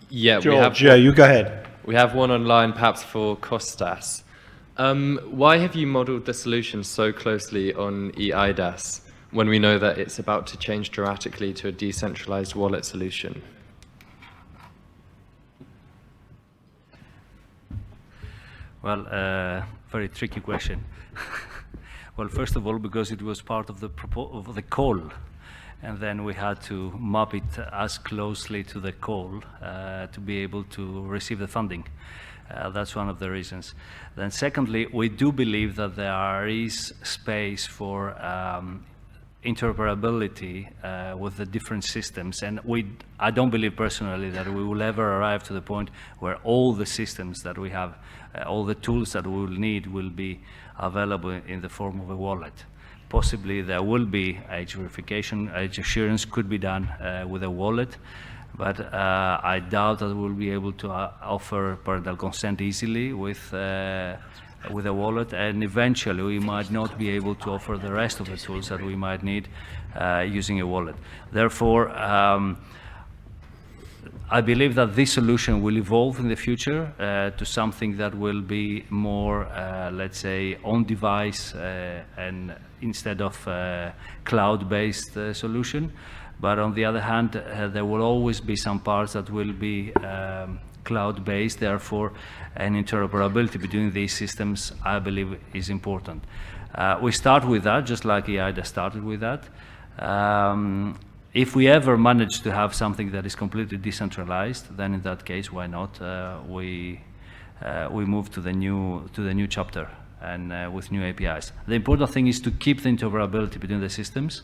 Yeah, George, you go ahead. We have one online, perhaps for Kostas. Why have you modeled the solution so closely on eIDAS when we know that it's about to change dramatically to a decentralized wallet solution? Well, very tricky question. Well, first of all, because it was part of the call, and then we had to map it as closely to the call to be able to receive the funding. That's one of the reasons. Then secondly, we do believe that there is space for interoperability with the different systems, and I don't believe personally that we will ever arrive to the point where all the systems that we have, all the tools that we will need will be available in the form of a wallet. Possibly there will be age verification, age assurance could be done with a wallet, but I doubt that we'll be able to offer parental consent easily with a wallet, and eventually we might not be able to offer the rest of the tools that we might need using a wallet. Therefore, I believe that this solution will evolve in the future to something that will be more, let's say, on-device and instead of cloud-based solution. But on the other hand, there will always be some parts that will be cloud-based. Therefore, an interoperability between these systems, I believe, is important. We start with that, just like eIDAS started with that. If we ever manage to have something that is completely decentralized, then in that case, why not? We move to the new chapter and with new APIs. The important thing is to keep the interoperability between the systems.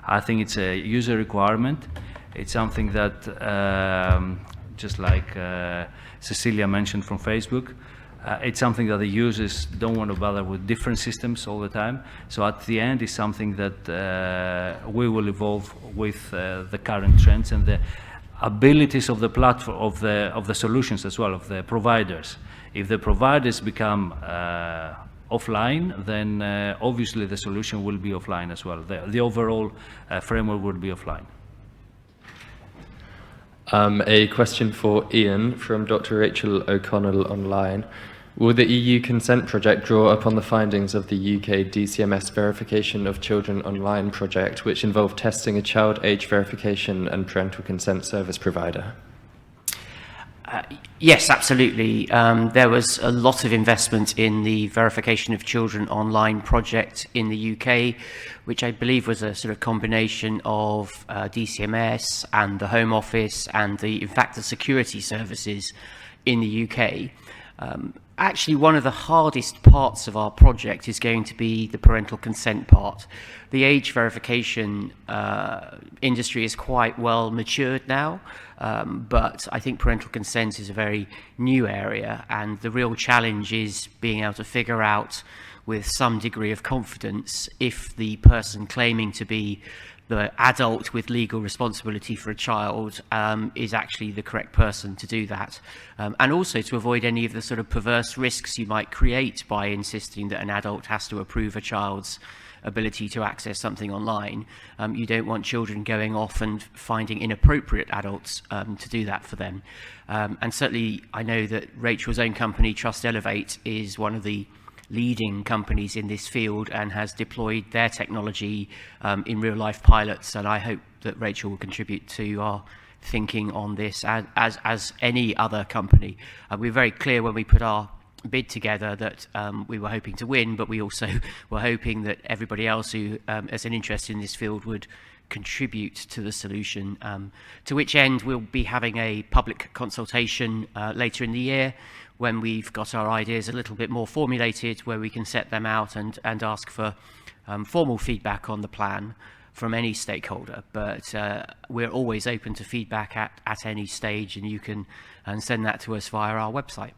I think it's a user requirement. It's something that, just like Cecilia mentioned from Facebook, it's something that the users don't want to bother with different systems all the time. So at the end, it's something that we will evolve with the current trends and the abilities of the platform, of the solutions as well, of the providers. If the providers become offline, then obviously the solution will be offline as well. The overall framework will be offline. A question for Iain from Dr. Rachel O'Connell online. Will the euCONSENT project draw upon the findings of the UK DCMS verification of children online project, which involved testing a child age verification and parental consent service provider? Yes, absolutely. There was a lot of investment in the verification of children online project in the UK, which I believe was a sort of combination of DCMS and the Home Office and in fact, the security services in the UK. Actually, one of the hardest parts of our project is going to be the parental consent part. The age verification industry is quite well matured now, but I think parental consent is a very new area, and the real challenge is being able to figure out with some degree of confidence if the person claiming to be the adult with legal responsibility for a child is actually the correct person to do that. And also to avoid any of the sort of perverse risks you might create by insisting that an adult has to approve a child's ability to access something online. You don't want children going off and finding inappropriate adults to do that for them. And certainly I know that Rachel's own company, Trust Elevate, is one of the leading companies in this field and has deployed their technology in real-life pilots, and I hope that Rachel will contribute to our thinking on this as any other company. We were very clear when we put our bid together that we were hoping to win, but we also were hoping that everybody else who has an interest in this field would contribute to the solution, to which end we'll be having a public consultation later in the year when we've got our ideas a little bit more formulated, where we can set them out and ask for formal feedback on the plan from any stakeholder. But we're always open to feedback at any stage, and you can send that to us via our website.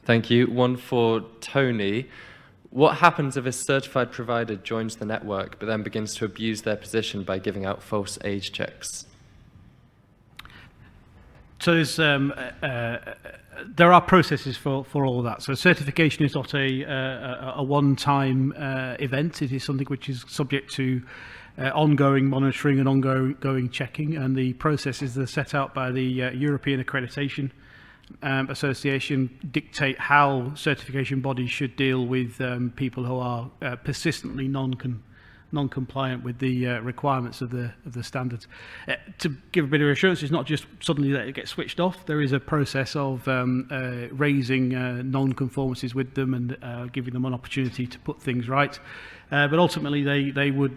Thank you. One for Tony. What happens if a certified provider joins the network but then begins to abuse their position by giving out false age checks? So there are processes for all of that. So certification is not a one-time event. It is something which is subject to ongoing monitoring and ongoing checking, and the processes that are set out by the European Accreditation Association dictate how certification bodies should deal with people who are persistently non-compliant with the requirements of the standards. To give a bit of assurance, it's not just suddenly that it gets switched off. There is a process of raising non-conformances with them and giving them an opportunity to put things right. But ultimately, they would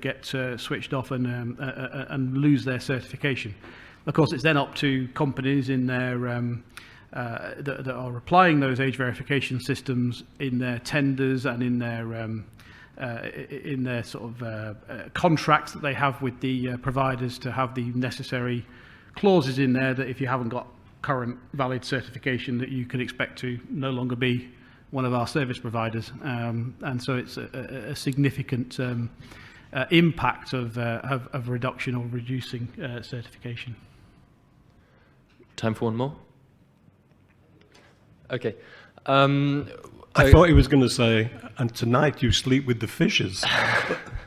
get switched off and lose their certification. Of course, it's then up to companies in their that are applying those age verification systems in their tenders and in their sort of contracts that they have with the providers to have the necessary clauses in there that if you haven't got current valid certification that you can expect to no longer be one of our service providers. And so it's a significant impact of reduction or reducing certification. Time for one more? Okay. I thought he was going to say, and tonight you sleep with the fishes,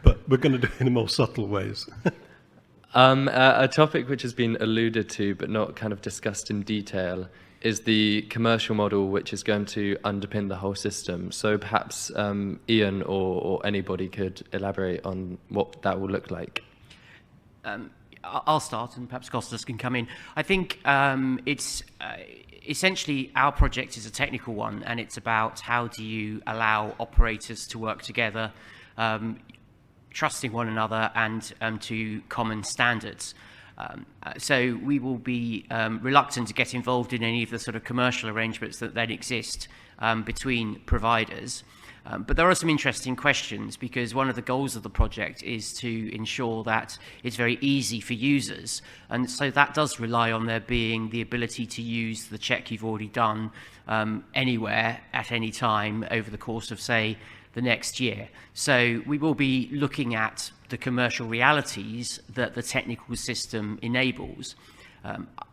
but we're going to do it in more subtle ways. A topic which has been alluded to but not kind of discussed in detail is the commercial model which is going to underpin the whole system. So perhaps Iain or anybody could elaborate on what that will look like. I'll start, and perhaps Kostas can come in. I think it's essentially our project is a technical one, and it's about how do you allow operators to work together, trusting one another, and to common standards. So we will be reluctant to get involved in any of the sort of commercial arrangements that then exist between providers. But there are some interesting questions, because one of the goals of the project is to ensure that it's very easy for users. And so that does rely on there being the ability to use the check you've already done anywhere at any time over the course of, say, the next year. So we will be looking at the commercial realities that the technical system enables.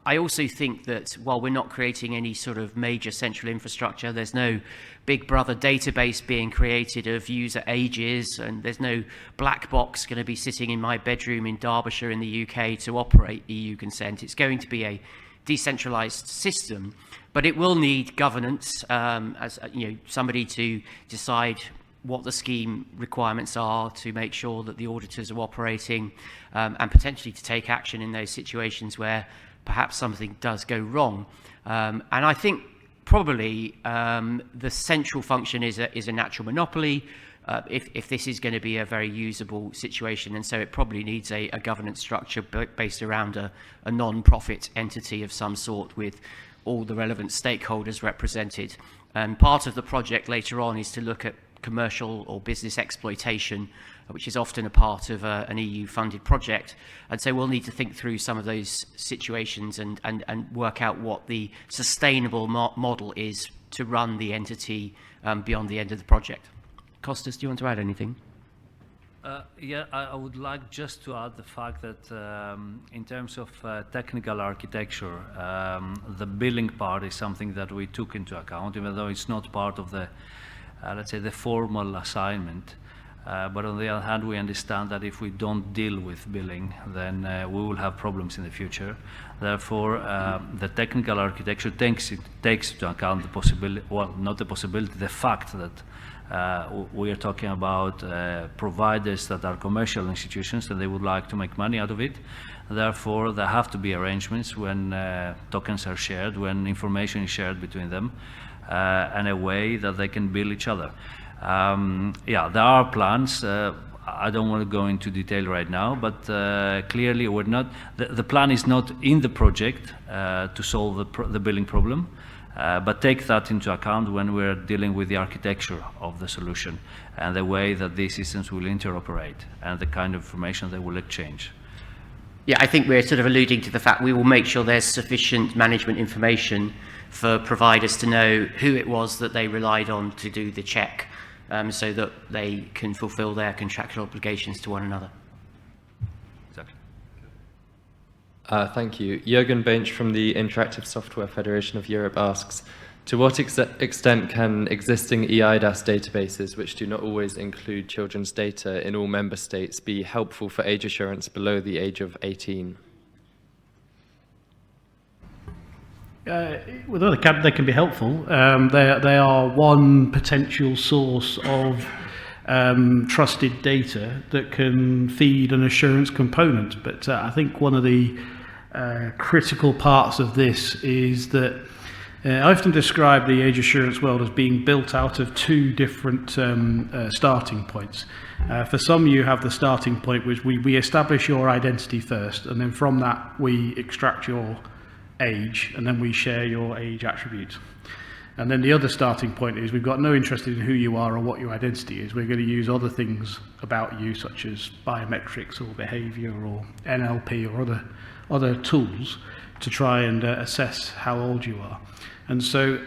I also think that while we're not creating any sort of major central infrastructure, there's no Big Brother database being created of user ages, and there's no black box going to be sitting in my bedroom in Derbyshire in the UK to operate euCONSENT. It's going to be a decentralized system, but it will need governance, as somebody to decide what the scheme requirements are, to make sure that the auditors are operating, and potentially to take action in those situations where perhaps something does go wrong. And I think probably the central function is a natural monopoly, if this is going to be a very usable situation, and so it probably needs a governance structure based around a non-profit entity of some sort with all the relevant stakeholders represented. And part of the project later on is to look at commercial or business exploitation, which is often a part of an EU-funded project. And so we'll need to think through some of those situations and work out what the sustainable model is to run the entity beyond the end of the project. Kostas, do you want to add anything? Yeah, I would like just to add the fact that in terms of technical architecture, the billing part is something that we took into account, even though it's not part of the let's say the formal assignment, but on the other hand we understand that if we don't deal with billing, then we will have problems in the future. Therefore the technical architecture takes into account the possibility, well, not the possibility, the fact that we are talking about providers that are commercial institutions and they would like to make money out of it. Therefore there have to be arrangements when tokens are shared, when information is shared between them, and a way that they can bill each other. Yeah, there are plans. I don't want to go into detail right now, but clearly we're not. The plan is not in the project to solve the billing problem, but take that into account when we're dealing with the architecture of the solution and the way that these systems will interoperate and the kind of information they will exchange. Yeah, I think we're sort of alluding to the fact we will make sure there's sufficient management information for providers to know who it was that they relied on to do the check, so that they can fulfill their contractual obligations to one another. Exactly. Thank you. Jürgen Bench from the Interactive Software Federation of Europe asks, To what extent can existing EIDAS databases, which do not always include children's data in all member states, be helpful for age assurance below the age of 18? Well, they can be helpful. They are one potential source of trusted data that can feed an assurance component. But I think one of the critical parts of this is that I often describe the age assurance world as being built out of two different starting points. For some, you have the starting point which we establish your identity first, and then from that we extract your age, and then we share your age attributes. And then the other starting point is we've got no interest in who you are or what your identity is. We're going to use other things about you, such as biometrics or behaviour or NLP or other tools to try and assess how old you are. And so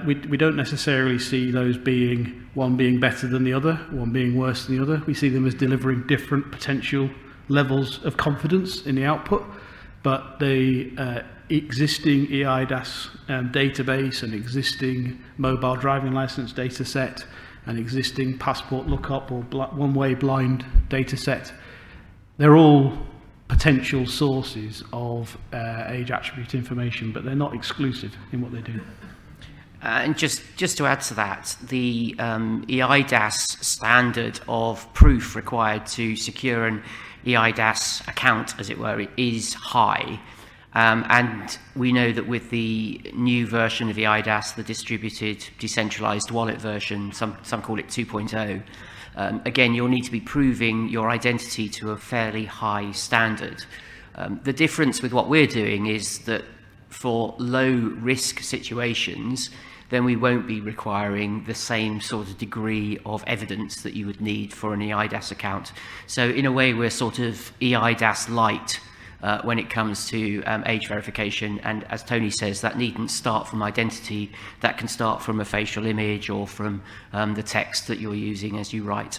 we don't necessarily see those being one being better than the other, one being worse than the other. We see them as delivering different potential levels of confidence in the output, but the existing EIDAS database and existing mobile driving license data set and existing passport lookup or one-way blind data set, they're all potential sources of age attribute information, but they're not exclusive in what they do. And just to add to that, the EIDAS standard of proof required to secure an EIDAS account, as it were, is high. And we know that with the new version of EIDAS, the distributed decentralized wallet version, some call it 2.0, again, you'll need to be proving your identity to a fairly high standard. The difference with what we're doing is that for low risk situations, then we won't be requiring the same sort of degree of evidence that you would need for an EIDAS account. So in a way, we're sort of EIDAS light when it comes to age verification, and as Tony says, that needn't start from identity, that can start from a facial image or from the text that you're using as you write.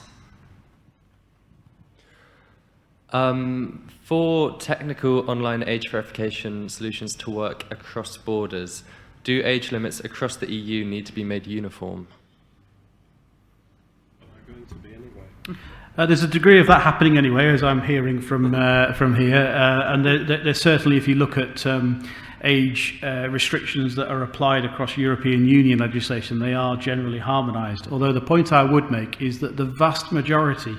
For technical online age verification solutions to work across borders, do age limits across the EU need to be made uniform? There's a degree of that happening anyway, as I'm hearing from here, and there's certainly, if you look at age restrictions that are applied across European Union legislation, they are generally harmonised. Although the point I would make is that the vast majority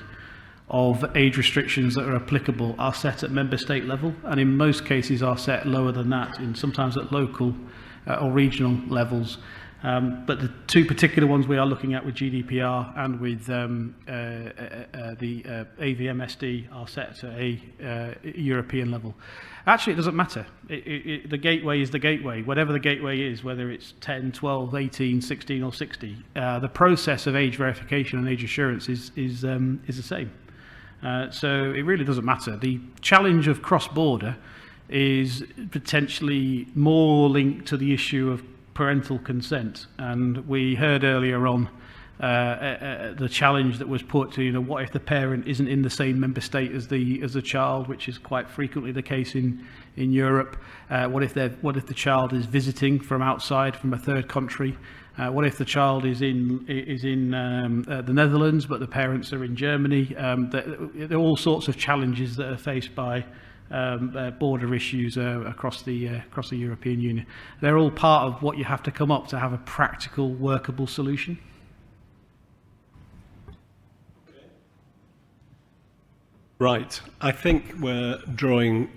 of age restrictions that are applicable are set at member state level, and in most cases are set lower than that, and sometimes at local or regional levels. But the two particular ones we are looking at with GDPR and with the AVMSD are set at a European level. Actually, it doesn't matter. The gateway is the gateway. Whatever the gateway is, whether it's 10, 12, 18, 16 or 60, the process of age verification and age assurance is the same. So it really doesn't matter. The challenge of cross-border is potentially more linked to the issue of parental consent, and we heard earlier on the challenge that was put to, what if the parent isn't in the same member state as the child, which is quite frequently the case in Europe. What if the child is visiting from outside, from a third country? What if the child is in the Netherlands but the parents are in Germany? There are all sorts of challenges that are faced by border issues across the European Union. They're all part of what you have to come up to have a practical, workable solution. Right. I think we're drawing